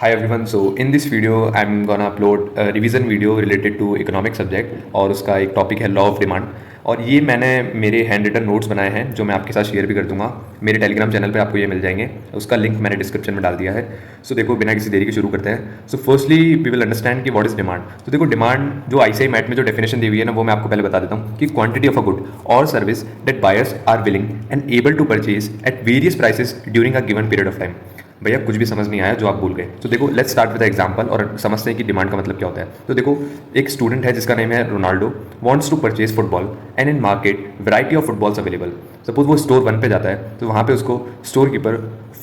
Hi everyone. So in this video, I'm gonna upload a revision video related to economic subject और उसका एक topic है law of demand. और ये मैंने मेरे हैंड रिटन नोट्स बनाए हैं जो मैं आपके साथ शेयर भी कर दूंगा। मेरे टेलीग्राम चैनल पे आपको ये मिल जाएंगे, उसका लिंक मैंने डिस्क्रिप्शन में डाल दिया है। सो देखो, बिना किसी देरी के शुरू करते हैं। So firstly we will understand कि व्हाट इज डिमांड। तो देखो, डिमांड जो आईसीआई मैट में जो डेफिनेशन दी हुई है ना, वो मैं आपको पहले बता देता हूँ कि क्वांटिटी ऑफ अ गुड और service that buyers are willing and able to purchase at various prices during a given period of time. भैया कुछ भी समझ नहीं आया जो आप भूल गए। तो देखो, लेट्स स्टार्ट विद एग्जांपल और समझते हैं कि डिमांड का मतलब क्या होता है। तो देखो, एक स्टूडेंट है जिसका नेम है Ronaldo, wants to purchase football and in market variety of footballs available. Suppose वो स्टोर 1 पे जाता है तो वहाँ पे उसको स्टोर कीपर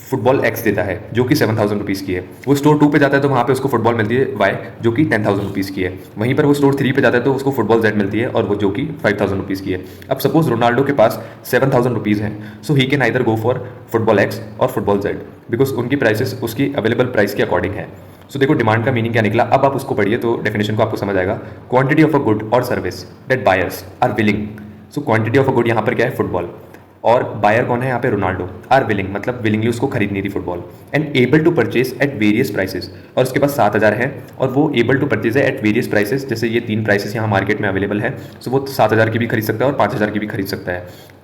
फुटबॉल एक्स देता है जो कि 7,000 रुपीज़ की है। वो स्टोर 2 पे जाता है तो वहाँ पे उसको फुटबॉल मिलती है वाई जो कि 10,000 रुपीज़ की है। वहीं पर वो स्टोर 3 पे जाता है तो उसको फुटबॉल जेड मिलती है और वो जो कि 5,000 रुपीज़ की है। अब सपोज रोनाल्डो के पास 7,000 रुपीज़ है, so he can either go for football X और फुटबॉल जेड बिकॉज उनकी प्राइसेस उसकी अवेलेबल प्राइस के अकॉर्डिंग है। सो देखो, डिमांड का मीनिंग क्या निकला। अब आप उसको पढ़िए तो डेफिनेशन को आपको समझ आएगा। क्वांटिटी ऑफ अ गुड और service that buyers are willing. So quantity of a good यहाँ पर क्या है, फुटबॉल, और बायर कौन है यहाँ पे, रोनाल्डो। आर विलिंग मतलब विलिंगली उसको खरीदनी थी football, and able to purchase at various prices, और उसके पास 7,000 है और वो एबल टू परचेज है एट वेरियस प्राइसेस। जैसे ये 3 प्राइसेस यहाँ मार्केट में अवेलेबल है, सो वो 7,000 की भी खरीद सकता है और 5,000 की भी खरीद सकता है।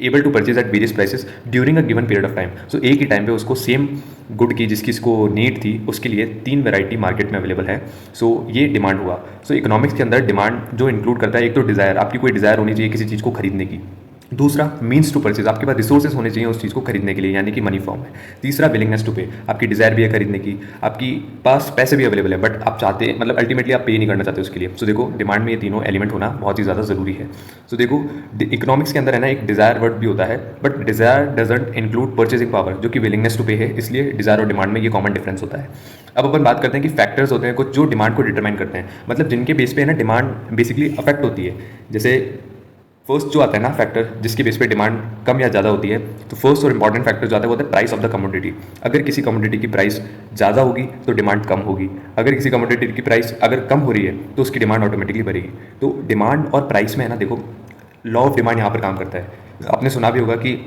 Able to purchase at various prices during a given period of time. So एक ही टाइम पे उसको सेम गुड की जिसकी इसको नीड थी उसके लिए 3 वैरायटी मार्केट में अवेलेबल है। सो ये डिमांड हुआ। सो इकोनॉमिक्स के अंदर डिमांड जो इंक्लूड करता है, एक तो डिज़ायर, आपकी कोई डिज़ायर होनी चाहिए किसी चीज़ को खरीदने की। दूसरा मीन्स टू परचेज, आपके पास रिसोर्सेज होने चाहिए उस चीज़ को खरीदने के लिए, यानी कि मनी फॉर्म है। तीसरा विलिंगनेस टू पे, आपकी डिज़ायर भी है खरीदने की, आपकी पास पैसे भी अवेलेबल है बट आप चाहते हैं, मतलब अल्टीमेटली आप पे नहीं करना चाहते उसके लिए। सो देखो, डिमांड में ये तीनों एलिमेंट होना बहुत ही ज़्यादा ज़रूरी है। सो देखो, इकोनॉमिक्स के अंदर है ना, एक डिज़ायर वर्ड भी होता है but desire doesn't include purchasing power जो कि विलिंगनेस टू पे है, इसलिए डिज़ायर और डिमांड में ये कॉमन डिफरेंस होता है। अब अपन बात करते हैं कि फैक्टर्स होते हैं कुछ जो डिमांड को डिटरमाइन करते हैं, मतलब जिनके बेस पे है ना डिमांड बेसिकली अफेक्ट होती है। जैसे फर्स्ट जो आता है ना फैक्टर जिसकी बेस पे डिमांड कम या ज़्यादा होती है, तो फर्स्ट और इंपॉर्टेंट फैक्टर जो आता है वो होता है प्राइस ऑफ द कमोडिटी। अगर किसी कमोडिटी की प्राइस ज़्यादा होगी तो डिमांड कम होगी, अगर किसी कमोडिटी की प्राइस अगर कम हो रही है तो उसकी डिमांड ऑटोमेटिकली बढ़ेगी। तो डिमांड और प्राइस में है ना, देखो लॉ ऑफ डिमांड यहाँ पर काम करता है। आपने सुना भी होगा कि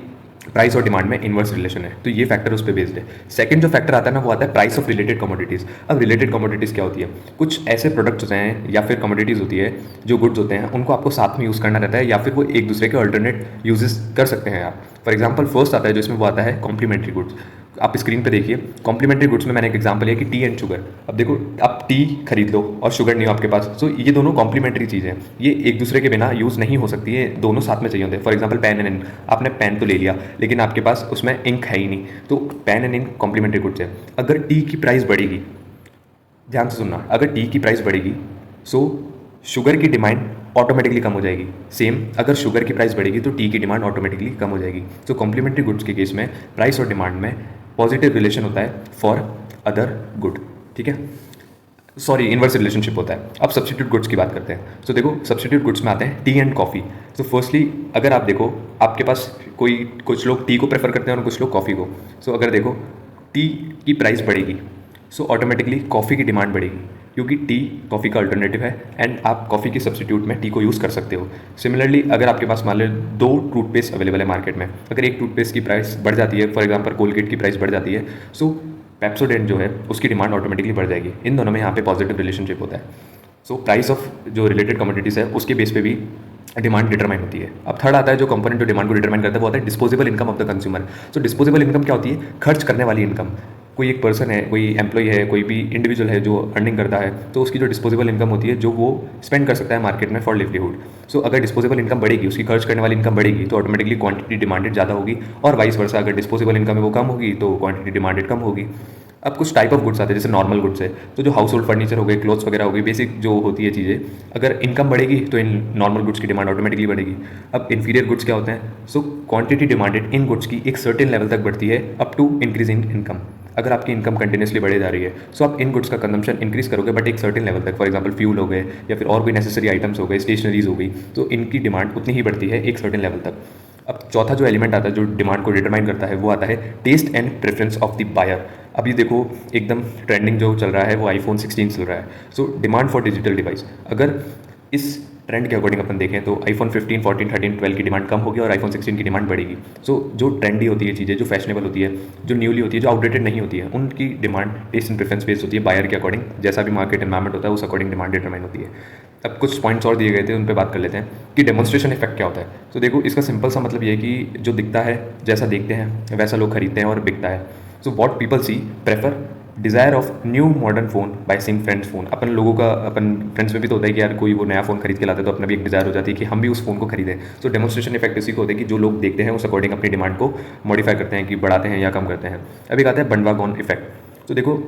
प्राइस और डिमांड में इन्वर्स रिलेशन है, तो ये फैक्टर उस पर बेस्ड है। सेकंड जो फैक्टर आता है ना, वो आता है प्राइस ऑफ रिलेटेड कमोडिटीज़। अब रिलेटेड कमोडिटीज़ क्या होती है, कुछ ऐसे प्रोडक्ट्स होते हैं या फिर कमोडिटीज़ होती है जो गुड्स होते हैं, उनको आपको साथ में यूज़ करना रहता है या फिर वो एक दूसरे के अल्टरनेट यूजेस कर सकते हैं आप। फॉर एग्जाम्पल फर्स्ट आता है जो इसमें, वो आता है कॉम्प्लीमेंट्री गुड्स। आप स्क्रीन पे देखिए, कॉम्प्लीमेंट्री गुड्स में मैंने एक एग्जांपल लिया कि टी एंड शुगर। अब देखो, आप टी खरीद लो और शुगर नहीं हो आपके पास, तो ये दोनों कॉम्प्लीमेंट्री चीज़ हैं, ये एक दूसरे के बिना यूज़ नहीं हो सकती है, दोनों साथ में चाहिए होते हैं। For example pen and ink, आपने पेन तो ले लिया लेकिन आपके पास उसमें इंक है ही नहीं, तो pen and ink complementary goods है। अगर टी की प्राइस बढ़ेगी, ध्यान से सुनना, अगर टी की प्राइस बढ़ेगी सो शुगर की डिमांड ऑटोमेटिकली कम हो जाएगी। सेम अगर शुगर की प्राइस बढ़ेगी तो टी की डिमांड ऑटोमेटिकली कम हो जाएगी। तो कॉम्प्लीमेंट्री गुड्स के केस में प्राइस और डिमांड में पॉजिटिव रिलेशन होता है फॉर अदर गुड, ठीक है, सॉरी इन्वर्स रिलेशनशिप होता है। अब सब्स्टिट्यूट गुड्स की बात करते हैं। तो देखो, सब्स्टिट्यूट गुड्स में आते हैं टी एंड कॉफ़ी। तो फर्स्टली अगर आप देखो, आपके पास कुछ लोग टी को प्रेफर करते हैं और कुछ लोग कॉफ़ी को। सो अगर देखो, टी की प्राइस बढ़ेगी सो ऑटोमेटिकली कॉफ़ी की डिमांड बढ़ेगी, क्योंकि टी कॉफ़ी का अल्टरनेटिव है एंड आप कॉफ़ी के सब्स्टिट्यूट में टी को यूज़ कर सकते हो। सिमिलरली अगर आपके पास मान लो 2 टूथपेस्ट अवेलेबल है मार्केट में, अगर एक टूथपेस्ट की प्राइस बढ़ जाती है, फॉर एग्जांपल कोलगेट की प्राइस बढ़ जाती है, सो पेप्सोडेंट जो है उसकी डिमांड ऑटोमेटिकली बढ़ जाएगी। इन दोनों में यहाँ पे पॉजिटिव रिलेशनशिप होता है। सो प्राइस ऑफ जो रिलेटेड कमोडिटीज़ है उसके बेस पे भी डिमांड डिटरमाइन होती है। अब थर्ड आता है जो कंपोनेंट जो डिमांड को डिटरमाइन करता है, वो होता है disposable income of the consumer. So disposable income क्या होती है, खर्च करने वाली इनकम। कोई एक पर्सन है, कोई एम्प्लॉय है, कोई भी इंडिविजुअल है जो अर्निंग करता है, तो उसकी जो डिस्पोजेबल इनकम होती है जो वो स्पेंड कर सकता है मार्केट में फॉर लिवलीहुड। सो अगर डिस्पोजेबल इनकम बढ़ेगी, उसकी खर्च करने वाली इनकम बढ़ेगी, तो ऑटोमेटिकली क्वांटिटी डिमांडेड ज़्यादा होगी, और वाइस वर्सा अगर डिस्पोजेबल इनकम है वो कम होगी तो क्वांटिटी डिमांडेड कम होगी। अब कुछ टाइप ऑफ गुड्स आते हैं, जैसे नॉर्मल गुड्स है, तो जो हाउस होल्ड फर्नीचर हो गए, क्लोथ्स वगैरह हो गई, बेसिक जो होती है चीज़ें, अगर इनकम बढ़ेगी तो इन नॉर्मल गुड्स की डिमांड ऑटोमेटिकली बढ़ेगी। अब इन्फीरियर गुड्स क्या होते हैं, so quantity demanded in goods की एक सर्टेन लेवल तक बढ़ती है up to increase in income. अगर आपकी इनकम कंटिन्यूसली बढ़े जा रही है सो आप इन गुड्स का कंजम्पशन इंक्रीज करोगे बट एक सर्टेन लेवल तक। फॉर एग्जांपल फ्यूल हो गए या फिर और कोई नेसेसरी आइटम्स हो गए, स्टेशनरीज हो गई, तो इनकी डिमांड उतनी ही बढ़ती है एक सर्टेन लेवल तक। अब चौथा जो एलिमेंट आता है जो डिमांड को डिटरमाइन करता है, वो आता है taste and preference of the buyer. अभी देखो, एकदम ट्रेंडिंग जो चल रहा है वो आईफोन 16 चल रहा है। So demand for digital device, अगर इस ट्रेंड के अकॉर्डिंग अपन देखें तो आईफोन 15, 14, 13, 12 की डिमांड कम होगी और आईफोन 16 की डिमांड बढ़ेगी। सो जो ट्रेंडी होती है चीज़ें, जो फैशनेबल होती है, जो न्यूली होती है, जो आउटडेटेड नहीं होती है, उनकी demand taste and preference based होती है बायर के अकॉर्डिंग। जैसा भी मार्केट एनवायरमेंट होता है उस अकॉर्डिंग डिमांड डिटरमाइन होती है। अब कुछ पॉइंट्स और दिए गए थे, उन पर बात कर लेते हैं कि डेमोन्स्ट्रेशन इफेक्ट क्या होता है। तो देखो इसका सिंपल सा मतलब ये है कि जो दिखता है, जैसा देखते हैं वैसा लोग खरीदते हैं और बिकता है। So what people see prefer desire of new modern phone by seeing friends phone. अपन लोगों का, अपन फ्रेंड्स में भी तो होता है कि यार कोई वो नया फ़ोन खरीद के लाता है तो अपना भी एक डिज़ायर हो जाती है कि हम भी उस फ़ोन को खरीदें। तो डेमोन्स्ट्रेशन इफेक्ट इसी को होता है कि जो लोग देखते हैं उस अकॉर्डिंग अपनी डिमांड को मॉडिफाई करते हैं, कि बढ़ाते हैं या कम करते हैं। अभी आता है बंडवागॉन इफेक्ट। तो देखो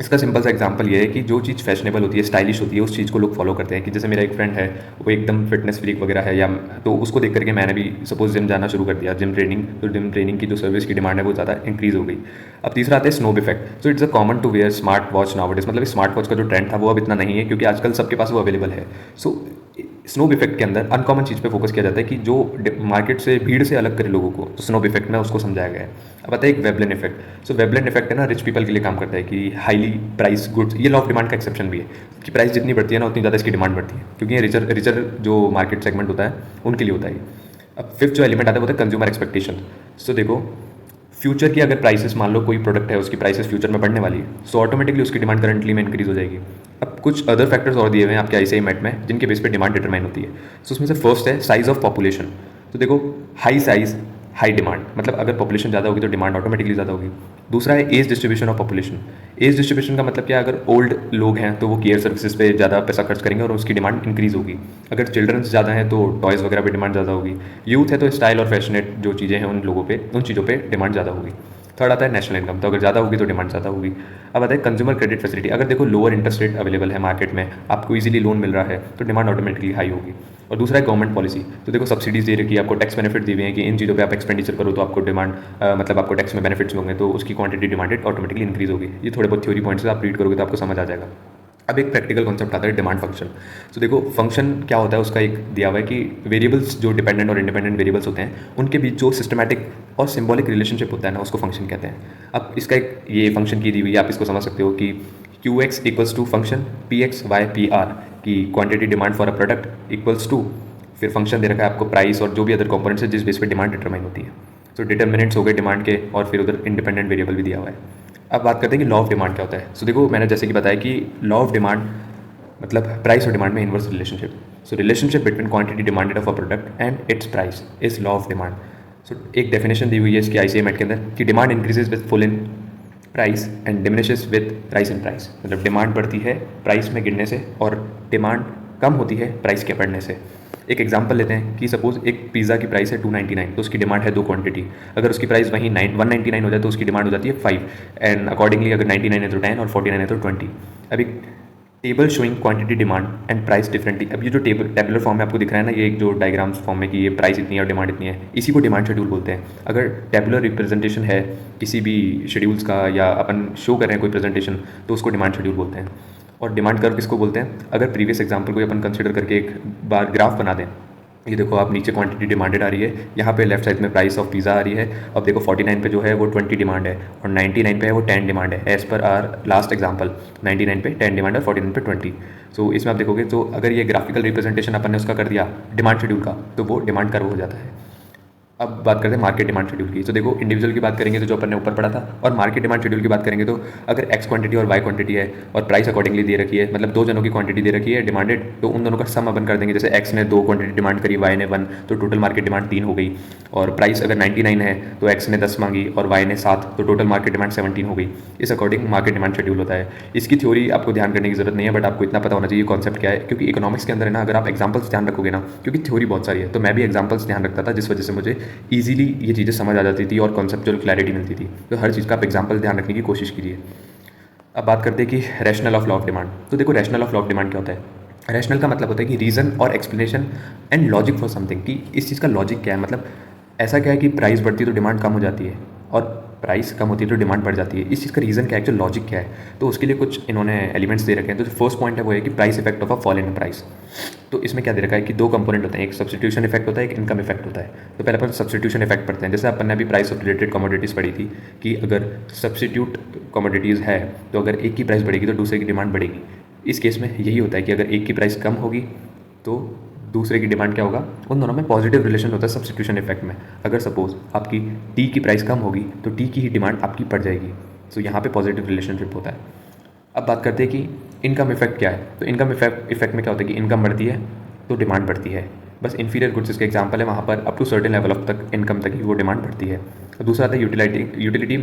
इसका सिंपल सा एग्जांपल ये है कि जो चीज़ फैशनेबल होती है, स्टाइलिश होती है, उस चीज़ को लोग फॉलो करते हैं। कि जैसे मेरा एक फ्रेंड है, वो एकदम फिटनेस फ्रीक वगैरह है, या तो उसको देख करके मैंने भी सपोज जिम जाना शुरू कर दिया, जिम ट्रेनिंग की जो सर्विस की डिमांड है वो ज़्यादा इंक्रीज़ हो गई। अब तीसरा आता है snob effect. So it's a common to wear smart watch nowadays. मतलब स्मार्ट वॉच का जो ट्रेंड था वो अब इतना नहीं है, क्योंकि आजकल सबके पास वो अवेलेबल है। सो स्नोब इफेक्ट के अंदर अनकॉमन चीज़ पे फोकस किया जाता है कि जो मार्केट से, भीड़ से अलग करे लोगों को, तो स्नोब इफेक्ट में उसको समझाया गया है। अब आता है एक वेबलेन इफेक्ट। सो वेबलेन इफेक्ट है ना, रिच पीपल के लिए काम करता है कि हाईली प्राइस गुड्स, ये लॉ ऑफ डिमांड का एक्सेप्शन भी है कि प्राइस जितनी बढ़ती है ना उतनी ज़्यादा इसकी डिमांड बढ़ती है, क्योंकि ये रिचर जो मार्केट सेगमेंट होता है उनके लिए होता है। अब फिफ्थ जो एलिमेंट आता है वो होता है कंज्यूमर एक्सपेक्टेशन। सो देखो फ्यूचर की अगर प्राइसेस, मान लो कोई प्रोडक्ट है उसकी प्राइसेस फ्यूचर में बढ़ने वाली है, सो ऑटोमेटिकली उसकी डिमांड करंटली में इंक्रीज हो जाएगी। अब कुछ अदर फैक्टर्स और दिए हुए हैं आपके आईसीआई मेट में जिनके बेस पे डिमांड डिटरमाइन होती है। सो उसमें से फर्स्ट है साइज ऑफ पॉपुलेशन। तो देखो हाई साइज हाई डिमांड, मतलब अगर पॉपुलेशन ज़्यादा होगी तो डिमांड ऑटोमेटिकली ज़्यादा होगी। दूसरा है age distribution of population. Age distribution का मतलब क्या है, अगर ओल्ड लोग हैं तो वो केयर सर्विसेज पे ज़्यादा पैसा खर्च करेंगे और उसकी डिमांड इंक्रीज़ होगी। अगर चिल्ड्रंस ज़्यादा हैं तो टॉयज़ वगैरह पे डिमांड ज़्यादा होगी। यूथ है तो स्टाइल और फैशनेट जो चीज़ें हैं उन लोगों पे, उन चीज़ों पे डिमांड ज़्यादा होगी। थर्ड आता है नेशनल इनकम। तो अगर ज़्यादा होगी तो डिमांड ज़्यादा होगी। अब आता है कंज्यूमर क्रेडिट फैसिलिटी। अगर देखो लोअर इंटरेस्ट रेट अवेलेबल है मार्केट में, आपको इजीली लोन मिल रहा है, तो डिमांड ऑटोमेटिकली हाई होगी। और दूसरा है गवर्नमेंट पॉलिसी। तो देखो सब्सिडीज़ दे रखी है, आपको टैक्स बेनिफिट दिए हुए हैं कि इन चीज़ों पे आप एक्सपेंडिचर करो तो आपको डिमांड, मतलब आपको टैक्स में बेनिफिट्स होंगे, तो उसकी क्वांटिटी डिमांडेड ऑटोमेटिकली इंक्रीज होगी। ये थोड़े बहुत थ्योरी पॉइंट्स आप रीड करोगे तो आपको समझ आ जाएगा। अब एक प्रैक्टिकल कॉन्सेप्ट आता है डिमांड फंक्शन। तो देखो फंक्शन क्या होता है, उसका एक दिया हुआ है कि वेरिएबल्स जो डिपेंडेंट और इंडिपेंडेंट वेरिएबल्स होते हैं उनके बीच जो सिस्टमैटिक और सिंबॉलिक रिलेशनशिप होता है ना, उसको फंक्शन कहते हैं। अब इसका एक ये फंक्शन की दी हुई है, आप इसको समझ सकते हो कि Q X equals to function P X Y P R, की quantity demand for a product equals to, फिर फंक्शन दे रखा है आपको प्राइस और जो भी अदर कंपोनेंट्स है जिस बेस पे डिमांड डिटरमाइन होती है। तो डिटर्मिनेंट्स हो गए डिमांड के, और फिर उधर इंडिपेंडेंट वेरिएबल भी दिया हुआ है। अब बात करते हैं कि लॉ ऑफ डिमांड क्या होता है। सो देखो मैंने जैसे कि बताया कि लॉ ऑफ डिमांड मतलब प्राइस और डिमांड में inverse relationship. So relationship between quantity demanded of a product and its price is law of demand. So एक डेफिनेशन दी हुई है इसकी आईसीआई मेट के अंदर कि demand increases with full in price and diminishes with rice in price. मतलब demand बढ़ती है प्राइस में गिरने से और डिमांड कम होती है प्राइस के बढ़ने से। एक एग्जांपल लेते हैं कि सपोज एक पिज़्ज़ा की प्राइस है 299, तो उसकी डिमांड है 2 क्वांटिटी। अगर उसकी प्राइस वहीं 199 हो जाए तो उसकी डिमांड हो जाती है 5, एंड अकॉर्डिंगली अगर 99 है तो 10 और 49 है तो 20। अभी table showing quantity demand and price differently. अब ये जो टेबुलर फॉर्म में आपको दिख रहा है ना, ये एक जो डायग्राम्स फॉर्म में कि ये प्राइस इतनी है और डिमांड इतनी है, इसी को डिमांड शेड्यूल बोलते हैं। अगर टेबुलर रिप्रेजेंटेशन है किसी भी शेड्यूल्स का, या अपन शो कर रहे हैं कोई प्रेजेंटेशन, तो उसको डिमांड शेड्यूल बोलते हैं। और डिमांड कर्व किसको बोलते हैं, अगर प्रीवियस एग्जाम्पल को अपन कंसिडर करके एक बार ग्राफ बना दें। ये देखो आप नीचे क्वांटिटी डिमांडेड आ रही है, यहाँ पे लेफ्ट साइड में प्राइस ऑफ पिज़्ज़ा आ रही है। अब देखो 49 पे जो है वो 20 डिमांड है और 99 पे है वो 10 डिमांड है। As per are last example 99 पे 10 डिमांड है और 49 पे 20। सो इसमें आप देखोगे तो अगर ये ग्राफिकल रिप्रेजेंटेशन अपन ने उसका कर दिया डिमांड शेड्यूल का, तो वो डिमांड कर्व हो जाता है। अब बात करते हैं मार्केट डिमांड शेड्यूल की। तो देखो इंडिविजुअल की बात करेंगे तो जो अपन ने ऊपर पढ़ा था, और मार्केट डिमांड शेड्यूल की बात करेंगे तो अगर एक्स क्वांटिटी और वाई क्वांटिटी है और प्राइस अकॉर्डिंगली दे रखी है, मतलब 2 जनों की क्वांटिटी दे रखी है डिमांडेड, तो उन दोनों का सम अपन कर देंगे। जैसे एक्स ने 2 क्वांटिटी डिमांड करी, वाई ने 1, तो टोटल मार्केट डिमांड 3 हो गई। और प्राइस अगर 99 है तो एक्स ने 10 मांगी और वाई ने 7, तो टोटल मार्केट डिमांड 17 हो गई। इस अकॉर्डिंग मार्केट डिमांड शेड्यूल होता है। इसकी थ्योरी आपको ध्यान करने की जरूरत नहीं है, बट आपको इतना पता होना चाहिए कॉन्सेप्ट क्या है, क्योंकि इकोनॉमिक्स के अंदर है ना, अगर आप एग्जाम्पल्स ध्यान रखोगे ना, क्योंकि थ्योरी बहुत सारी है, तो मैं भी एग्जाम्पल्स ध्यान रखता था, जिस वजह से मुझे ईजिली ये चीज़ें समझ आ जाती थी और कॉन्सेप्चुअल क्लैरिटी मिलती थी। तो हर चीज़ का आप एग्जाम्पल ध्यान रखने की कोशिश कीजिए। अब बात करते हैं कि rational of law of demand. तो देखो rational of law of demand क्या होता है। रैशनल का मतलब होता है कि रीज़न और explanation and logic for something, कि इस चीज़ का लॉजिक क्या है। मतलब ऐसा क्या है कि प्राइस बढ़ती है तो डिमांड कम हो जाती है, और प्राइस कम होती है तो डिमांड बढ़ जाती है। इस चीज़ का रीज़न क्या है, एक्चुअल लॉजिक क्या है। तो उसके लिए कुछ इन्होंने एलिमेंट्स दे रखे हैं। तो जो फर्स्ट पॉइंट है वो है कि price effect of a fall in price. तो इसमें क्या दे रखा है कि 2 कंपोनेंट होते हैं, एक सब्स्टिट्यूशन इफेक्ट होता है, एक इनकम इफेक्ट होता है। तो पहले अपन सब्स्टिट्यूशन इफेक्ट पढ़ते हैं। जैसे अपन ने अभी प्राइस ऑफ रिलेटेड कमोडिटीज़ पढ़ी थी कि अगर सब्स्टिट्यूट कमोडिटीज़ है तो अगर एक की प्राइस बढ़ेगी तो दूसरे की डिमांड बढ़ेगी। इस केस में यही होता है कि अगर एक की प्राइस कम होगी तो दूसरे की डिमांड क्या होगा, उन दोनों में पॉजिटिव रिलेशन होता है सब्स्टिट्यूशन इफेक्ट में। अगर सपोज आपकी टी की प्राइस कम होगी तो टी की ही डिमांड आपकी बढ़ जाएगी। सो यहाँ पे पॉजिटिव रिलेशनशिप होता है। अब बात करते हैं कि इनकम इफेक्ट क्या है। तो इनकम इफेक्ट में क्या होता है कि इनकम बढ़ती है तो डिमांड बढ़ती है। बस इन्फीरियर गुड्स इसके एग्जांपल है, वहाँ पर up to certain level of तक इनकम तक ही वो डिमांड बढ़ती है। और दूसरा आता है utility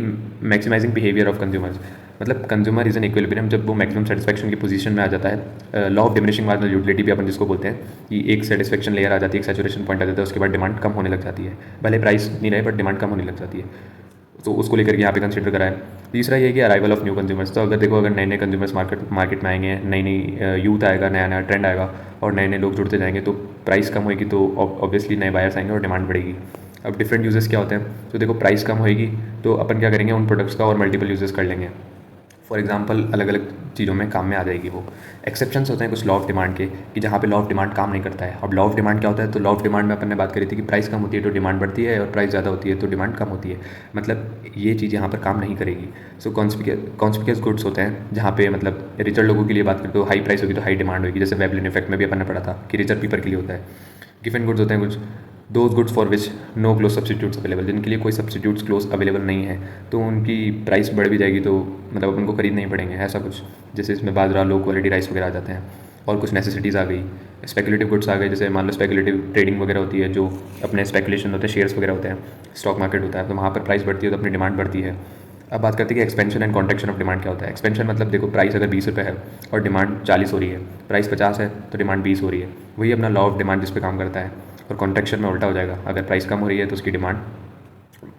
maximising behaviour of consumers. मतलब कंज्यूमर इज एन इक्विलिब्रियम, जब वो मैक्सिमम सेटिस्फैक्शन की पोजीशन में आ जाता है। Law of diminishing marginal utility भी अपन जिसको बोलते हैं कि एक सेटिस्फैक्शन लेयर आ जाती है, एक सैचुरेशन पॉइंट आ जाता है, उसके बाद डिमांड कम होने लग जाती है। भले प्राइस नहीं रहे बट डिमांड कम होने लग जाती है। तो उसको लेकर के यहाँ पे कंसिडर करा है। तीसरा ये है कि अराइवल ऑफ न्यू कंज्यूमर्स। तो अगर नए नए कंज्यूमर्स मार्केट में आएंगे, नई नई यूथ आएगा, नया नया ट्रेंड आएगा और नए नए लोग जुड़ते जाएंगे, तो प्राइस कम होगी तो ऑब्वियसली नए बायर्स आएंगे और डिमांड बढ़ेगी। अब डिफरेंट यूजेस क्या होते हैं, तो देखो प्राइस कम होएगी तो अपन क्या करेंगे, उन प्रोडक्ट्स का और मल्टीपल यूजेस कर लेंगे। फॉर एग्जांपल अलग अलग चीज़ों में काम में आ जाएगी वो। एक्सेप्शंस होते हैं कुछ लॉ ऑफ डिमांड के कि जहाँ पे लॉ ऑफ डिमांड काम नहीं करता है। अब लॉ ऑफ डिमांड क्या होता है, तो लॉ ऑफ डिमांड में अपन ने बात करी थी कि प्राइस कम होती है तो डिमांड बढ़ती है और प्राइस ज़्यादा होती है तो डिमांड कम होती है। मतलब ये चीज़ यहाँ पर काम नहीं करेगी। सो कॉन्स्पिक्यूअस गुड्स होते हैं जहाँ पे मतलब रिचर लोगों के लिए बात करें तो हाई प्राइस होगी तो हाई डिमांड होगी, जैसे वेबलिन इफेक्ट में भी अपन ने पढ़ा था कि रिचर पीपल के लिए होता है। गिवन गुड्स होते हैं कुछ those goods for which no close substitutes available, जिनके लिए कोई सब्सिट्यूट्स क्लोज अवेलेबल नहीं है, तो उनकी प्राइस बढ़ भी जाएगी तो मतलब अपन को खरीद नहीं पड़ेंगे, ऐसा कुछ। जैसे इसमें बाजरा, लो क्वालिटी राइस वगैरह आ जाते हैं। और कुछ नेसेसिटीज़ आ गई, स्पेकुलेटिव गुड्स आ गए, जैसे मान लो स्पेकुलेटिव ट्रेडिंग वगैरह होती है, जो अपने स्पेकुलेशन होते हैं, शेयर्स वगैरह होते हैं, स्टॉक मार्केट होता है, तो वहाँ पर प्राइस बढ़ती है तो अपनी डिमांड बढ़ती है। अब बात करते हैं कि expansion and contraction of demand क्या होता है। एक्सपेंशन मतलब देखो प्राइस अगर 20 रुपये है और डिमांड 40 हो रही है, प्राइस 50 है तो डिमांड 20 हो रही है, वही अपना लॉ ऑफ डिमांड जिस पे काम करता है। और कॉन्ट्रैक्शन में उल्टा हो जाएगा, अगर प्राइस कम हो रही है तो उसकी डिमांड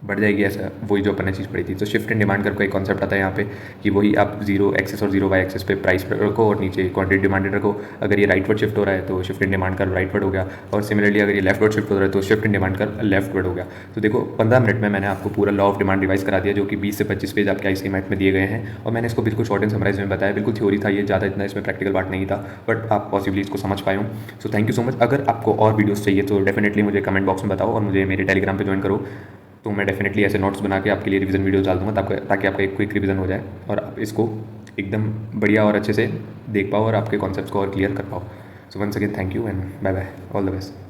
बढ़ जाएगी, ऐसा वही जो अपन ने चीज़ पढ़ी थी। तो शिफ्ट इन डिमांड करके एक कॉन्सेप्ट आता है यहाँ पे कि वही आप जीरो एक्सेस और जीरो बाई एक्सेस पे प्राइस रखो और नीचे क्वांटिटी डिमांडेड रखो। अगर ये राइट वर्ड शिफ्ट हो रहा है तो शिफ्ट इन डिमांड का राइट वर्ड हो गया, और सिमिलरली अगर ये लेफ्ट वर्ड शिफ्ट हो रहा है तो शिफ्ट इन डिमांड का लेफ्ट वर्ड हो गया। तो देखो 15 मिनट में मैंने आपको पूरा लॉ ऑफ डिमांड रिवाइज करा दिया, जो कि 20 से 25 पेज आपके ICSE मैथ में दिए गए हैं, और मैंने इसको बिल्कुल शॉर्ट एंड समराइज में बताया। बिल्कुल थ्योरी था ये, ज़्यादा इतना इसमें प्रैक्टिकल पार्ट नहीं था, बट आप पॉसिबली इसको समझ पाए हो। So thank you so much. अगर आपको और वीडियोस चाहिए तो डेफिनेटली मुझे कमेंट बॉक्स में बताओ और मुझे मेरे टेलीग्राम पे ज्वाइन करो, तो मैं डेफिनेटली ऐसे नोट्स बना के आपके लिए रिवीजन वीडियो डाल दूँगा ताकि आपका एक क्विक रिवीजन हो जाए और आप इसको एकदम बढ़िया और अच्छे से देख पाओ और आपके कॉन्सेप्ट्स को और क्लियर कर पाओ। So once again thank you and bye bye, all the best.